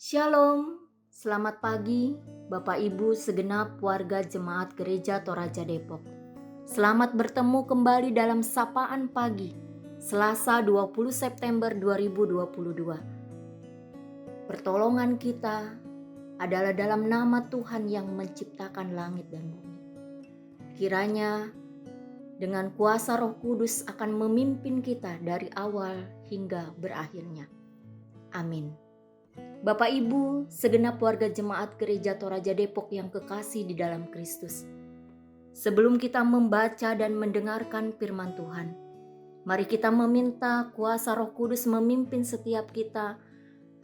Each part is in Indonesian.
Shalom, selamat pagi Bapak Ibu segenap warga Jemaat Gereja Toraja Depok. Selamat bertemu kembali dalam Sapaan Pagi, Selasa 20 September 2022. Pertolongan kita adalah dalam nama Tuhan yang menciptakan langit dan bumi. Kiranya dengan kuasa Roh Kudus akan memimpin kita dari awal hingga berakhirnya. Amin. Bapak Ibu, segenap warga Jemaat Gereja Toraja Depok yang kekasih di dalam Kristus. Sebelum kita membaca dan mendengarkan firman Tuhan, mari kita meminta kuasa Roh Kudus memimpin setiap kita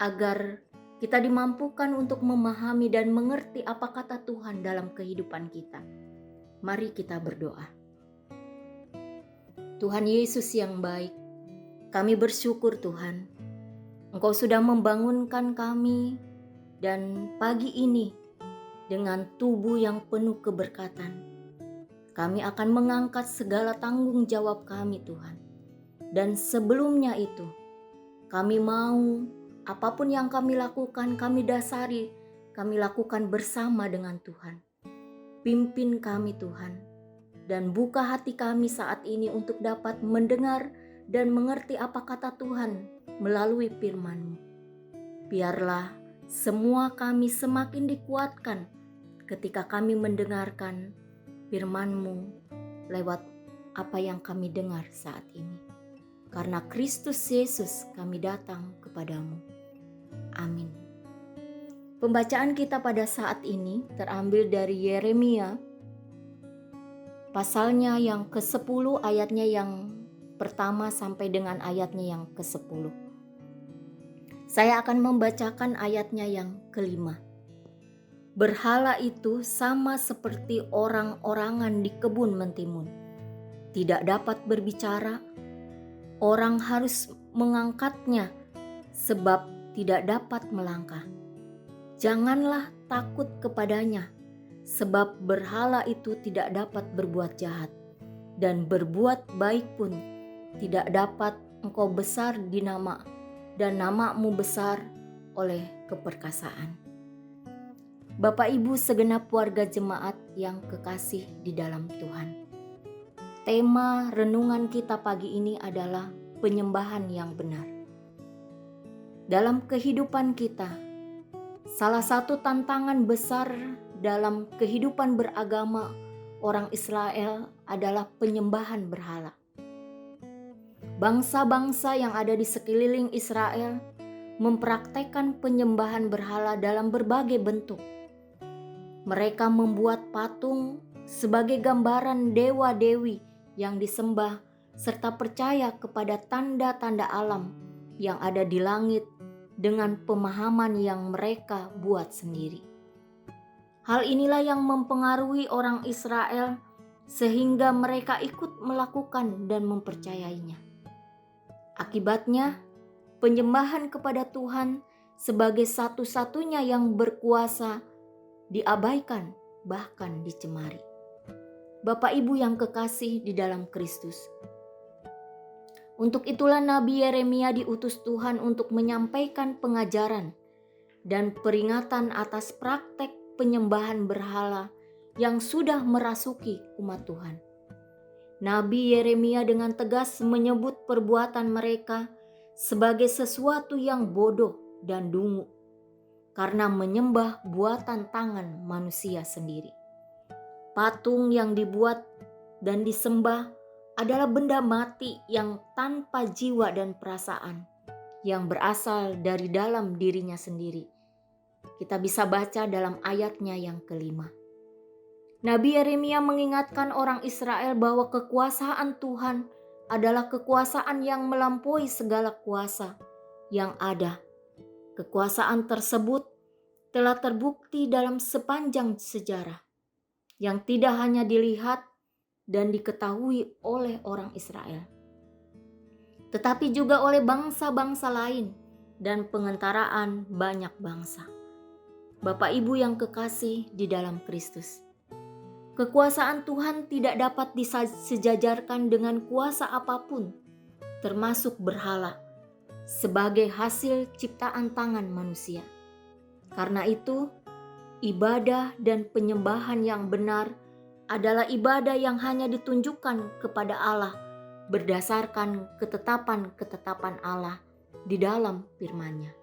agar kita dimampukan untuk memahami dan mengerti apa kata Tuhan dalam kehidupan kita. Mari kita berdoa. Tuhan Yesus yang baik, kami bersyukur Tuhan, Engkau sudah membangunkan kami dan pagi ini dengan tubuh yang penuh keberkatan. Kami akan mengangkat segala tanggung jawab kami Tuhan. Dan sebelumnya itu, kami mau apapun yang kami lakukan, kami dasari, kami lakukan bersama dengan Tuhan. Pimpin kami Tuhan, dan buka hati kami saat ini untuk dapat mendengar dan mengerti apa kata Tuhan melalui firman-Mu. Biarlah semua kami semakin dikuatkan ketika kami mendengarkan firman-Mu lewat apa yang kami dengar saat ini. Karena Kristus Yesus kami datang kepadamu. Amin. Pembacaan kita pada saat ini terambil dari Yeremia pasalnya yang ke-10 ayatnya yang pertama sampai dengan ayatnya yang ke-10. Saya akan membacakan ayatnya yang ke-5. Berhala itu sama seperti orang-orangan di kebun mentimun. Tidak dapat berbicara, orang harus mengangkatnya sebab tidak dapat melangkah. Janganlah takut kepadanya, sebab berhala itu tidak dapat berbuat jahat, dan berbuat baik pun tidak dapat. Engkau besar di nama, dan namamu besar oleh keperkasaan. Bapak Ibu segenap warga jemaat yang kekasih di dalam Tuhan. Tema renungan kita pagi ini adalah penyembahan yang benar. Dalam kehidupan kita, salah satu tantangan besar dalam kehidupan beragama orang Israel adalah penyembahan berhala. Bangsa-bangsa yang ada di sekeliling Israel mempraktekkan penyembahan berhala dalam berbagai bentuk. Mereka membuat patung sebagai gambaran dewa-dewi yang disembah serta percaya kepada tanda-tanda alam yang ada di langit dengan pemahaman yang mereka buat sendiri. Hal inilah yang mempengaruhi orang Israel sehingga mereka ikut melakukan dan mempercayainya. Akibatnya, penyembahan kepada Tuhan sebagai satu-satunya yang berkuasa diabaikan, bahkan dicemari. Bapak Ibu yang kekasih di dalam Kristus. Untuk itulah Nabi Yeremia diutus Tuhan untuk menyampaikan pengajaran dan peringatan atas praktek penyembahan berhala yang sudah merasuki umat Tuhan. Nabi Yeremia dengan tegas menyebut perbuatan mereka sebagai sesuatu yang bodoh dan dungu karena menyembah buatan tangan manusia sendiri. Patung yang dibuat dan disembah adalah benda mati yang tanpa jiwa dan perasaan yang berasal dari dalam dirinya sendiri. Kita bisa baca dalam ayatnya yang ke-5. Nabi Yeremia mengingatkan orang Israel bahwa kekuasaan Tuhan adalah kekuasaan yang melampaui segala kuasa yang ada. Kekuasaan tersebut telah terbukti dalam sepanjang sejarah, yang tidak hanya dilihat dan diketahui oleh orang Israel, tetapi juga oleh bangsa-bangsa lain dan pengentaraan banyak bangsa. Bapak Ibu yang kekasih di dalam Kristus. Kekuasaan Tuhan tidak dapat disejajarkan dengan kuasa apapun, termasuk berhala, sebagai hasil ciptaan tangan manusia. Karena itu, ibadah dan penyembahan yang benar adalah ibadah yang hanya ditunjukkan kepada Allah berdasarkan ketetapan-ketetapan Allah di dalam firman-Nya.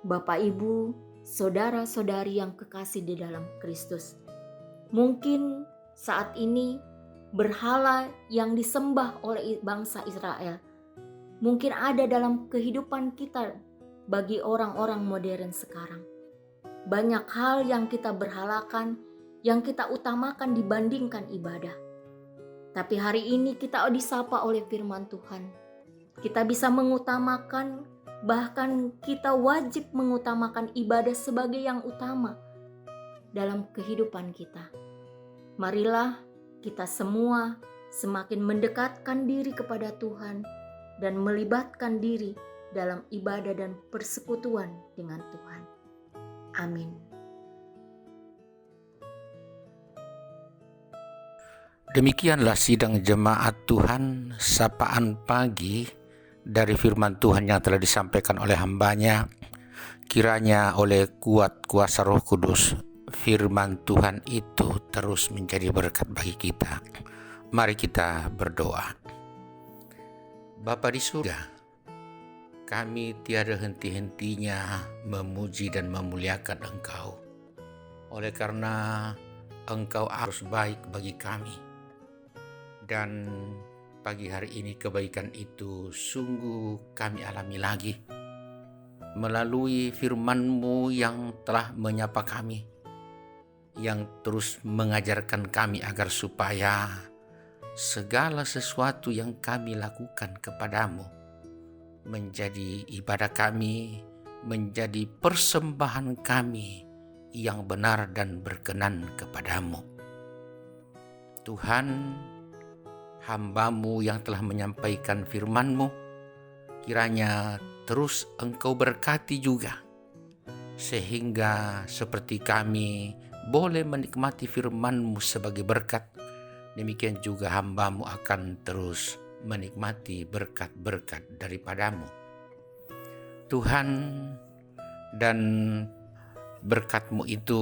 Bapak, Ibu, saudara-saudari yang kekasih di dalam Kristus, mungkin saat ini berhala yang disembah oleh bangsa Israel mungkin ada dalam kehidupan kita bagi orang-orang modern sekarang. Banyak hal yang kita berhalakan, yang kita utamakan dibandingkan ibadah. Tapi hari ini kita disapa oleh firman Tuhan. Kita bisa mengutamakan, bahkan kita wajib mengutamakan ibadah sebagai yang utama dalam kehidupan kita. Marilah kita semua semakin mendekatkan diri kepada Tuhan dan melibatkan diri dalam ibadah dan persekutuan dengan Tuhan. Amin. Demikianlah sidang jemaat Tuhan, sapaan pagi dari firman Tuhan yang telah disampaikan oleh hamba-Nya. Kiranya oleh kuat kuasa Roh Kudus, firman Tuhan itu terus menjadi berkat bagi kita. Mari kita berdoa. Bapa di surga, kami tiada henti-hentinya memuji dan memuliakan Engkau. Oleh karena Engkau harus baik bagi kami. Dan pagi hari ini kebaikan itu sungguh kami alami lagi. Melalui firman-Mu yang telah menyapa kami, yang terus mengajarkan kami agar supaya segala sesuatu yang kami lakukan kepadamu menjadi ibadah kami, menjadi persembahan kami yang benar dan berkenan kepadamu. Tuhan, hamba-Mu yang telah menyampaikan firman-Mu, kiranya terus Engkau berkati juga, sehingga seperti kami boleh menikmati firman-Mu sebagai berkat, demikian juga hamba-Mu akan terus menikmati berkat-berkat daripada-Mu. Tuhan, dan berkat-Mu itu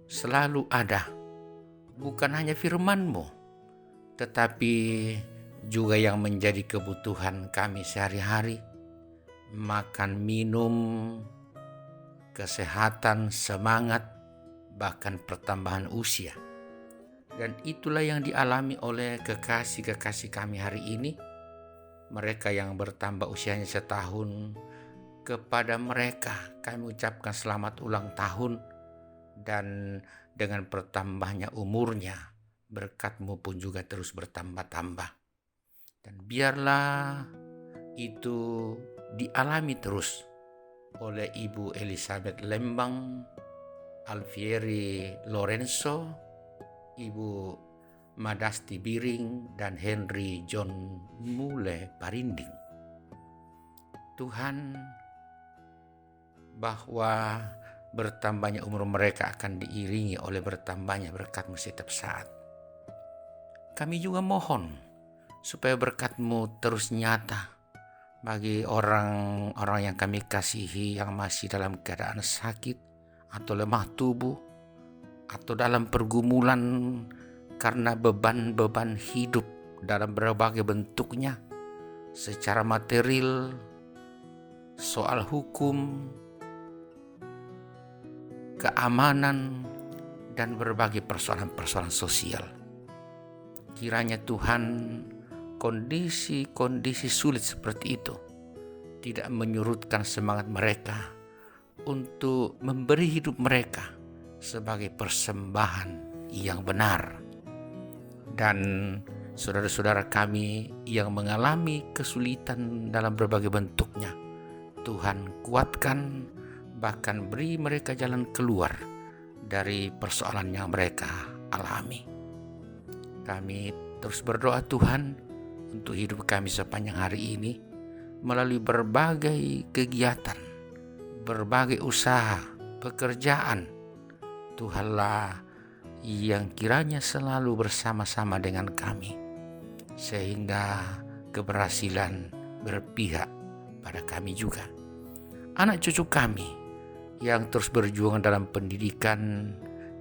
selalu ada, bukan hanya firman-Mu, tetapi juga yang menjadi kebutuhan kami sehari-hari, makan, minum, kesehatan, semangat, bahkan pertambahan usia. Dan itulah yang dialami oleh kekasih-kekasih kami hari ini. Mereka yang bertambah usianya setahun, kepada mereka kami ucapkan selamat ulang tahun. Dan dengan bertambahnya umurnya, berkat-Mu pun juga terus bertambah-tambah. Dan biarlah itu dialami terus oleh Ibu Elizabeth Lembang, Alfieri Lorenzo, Ibu Madasti Biring, dan Henry John Mule Parinding. Tuhan, bahwa bertambahnya umur mereka akan diiringi oleh bertambahnya berkat-Mu setiap saat. Kami juga mohon supaya berkat-Mu terus nyata bagi orang-orang yang kami kasihi yang masih dalam keadaan sakit atau lemah tubuh, atau dalam pergumulan karena beban-beban hidup dalam berbagai bentuknya, secara material, soal hukum, keamanan, dan berbagai persoalan-persoalan sosial. Kiranya Tuhan, kondisi-kondisi sulit seperti itu tidak menyurutkan semangat mereka untuk memberi hidup mereka sebagai persembahan yang benar. Dan saudara-saudara kami yang mengalami kesulitan dalam berbagai bentuknya, Tuhan kuatkan, bahkan beri mereka jalan keluar dari persoalan yang mereka alami. Kami terus berdoa Tuhan untuk hidup kami sepanjang hari ini, melalui berbagai kegiatan, berbagai usaha, pekerjaan. Tuhanlah yang kiranya selalu bersama-sama dengan kami, sehingga keberhasilan berpihak pada kami juga. Anak cucu kami yang terus berjuang dalam pendidikan,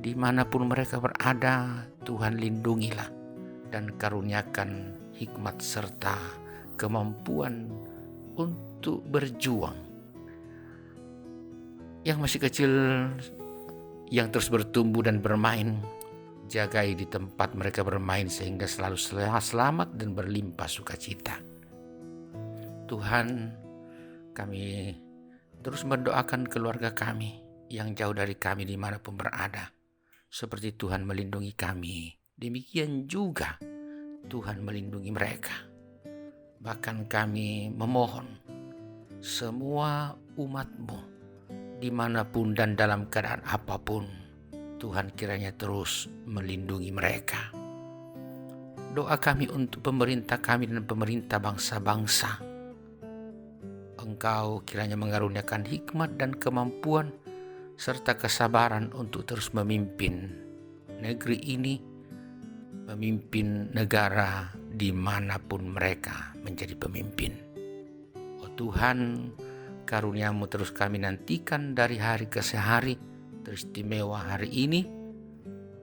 dimanapun mereka berada. Tuhan lindungilah dan karuniakan hikmat serta kemampuan untuk berjuang. Yang masih kecil, yang terus bertumbuh dan bermain, jagai di tempat mereka bermain sehingga selalu selamat dan berlimpah sukacita. Tuhan, kami terus mendoakan keluarga kami yang jauh dari kami dimanapun berada. Seperti Tuhan melindungi kami, demikian juga Tuhan melindungi mereka. Bahkan kami memohon semua umat-Mu, dimanapun dan dalam keadaan apapun, Tuhan kiranya terus melindungi mereka. Doa kami untuk pemerintah kami dan pemerintah bangsa-bangsa. Engkau kiranya mengaruniakan hikmat dan kemampuan serta kesabaran untuk terus memimpin negeri ini, memimpin negara dimanapun mereka menjadi pemimpin. Oh Tuhan, karunia-Mu terus kami nantikan dari hari ke hari, teristimewa hari ini.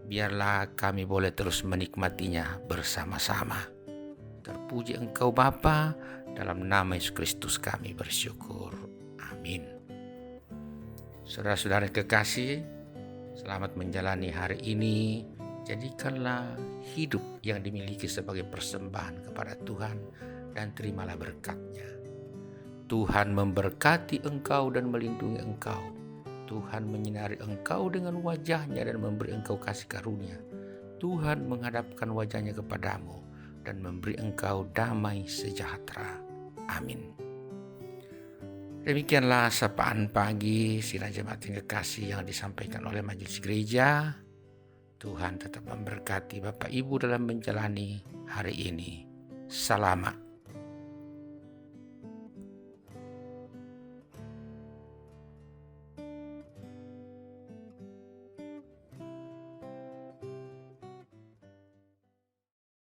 Biarlah kami boleh terus menikmatinya bersama-sama. Terpuji Engkau Bapa, dalam nama Yesus Kristus kami bersyukur. Amin. Saudara-saudara kekasih, selamat menjalani hari ini. Jadikanlah hidup yang dimiliki sebagai persembahan kepada Tuhan dan terimalah berkat-Nya. Tuhan memberkati engkau dan melindungi engkau. Tuhan menyinari engkau dengan wajah-Nya dan memberi engkau kasih karunia. Tuhan menghadapkan wajah-Nya kepadamu dan memberi engkau damai sejahtera. Amin. Demikianlah sapaan pagi Sidang Jemaat yang kekasih yang disampaikan oleh Majelis Gereja. Tuhan tetap memberkati Bapak Ibu dalam menjalani hari ini. Selamat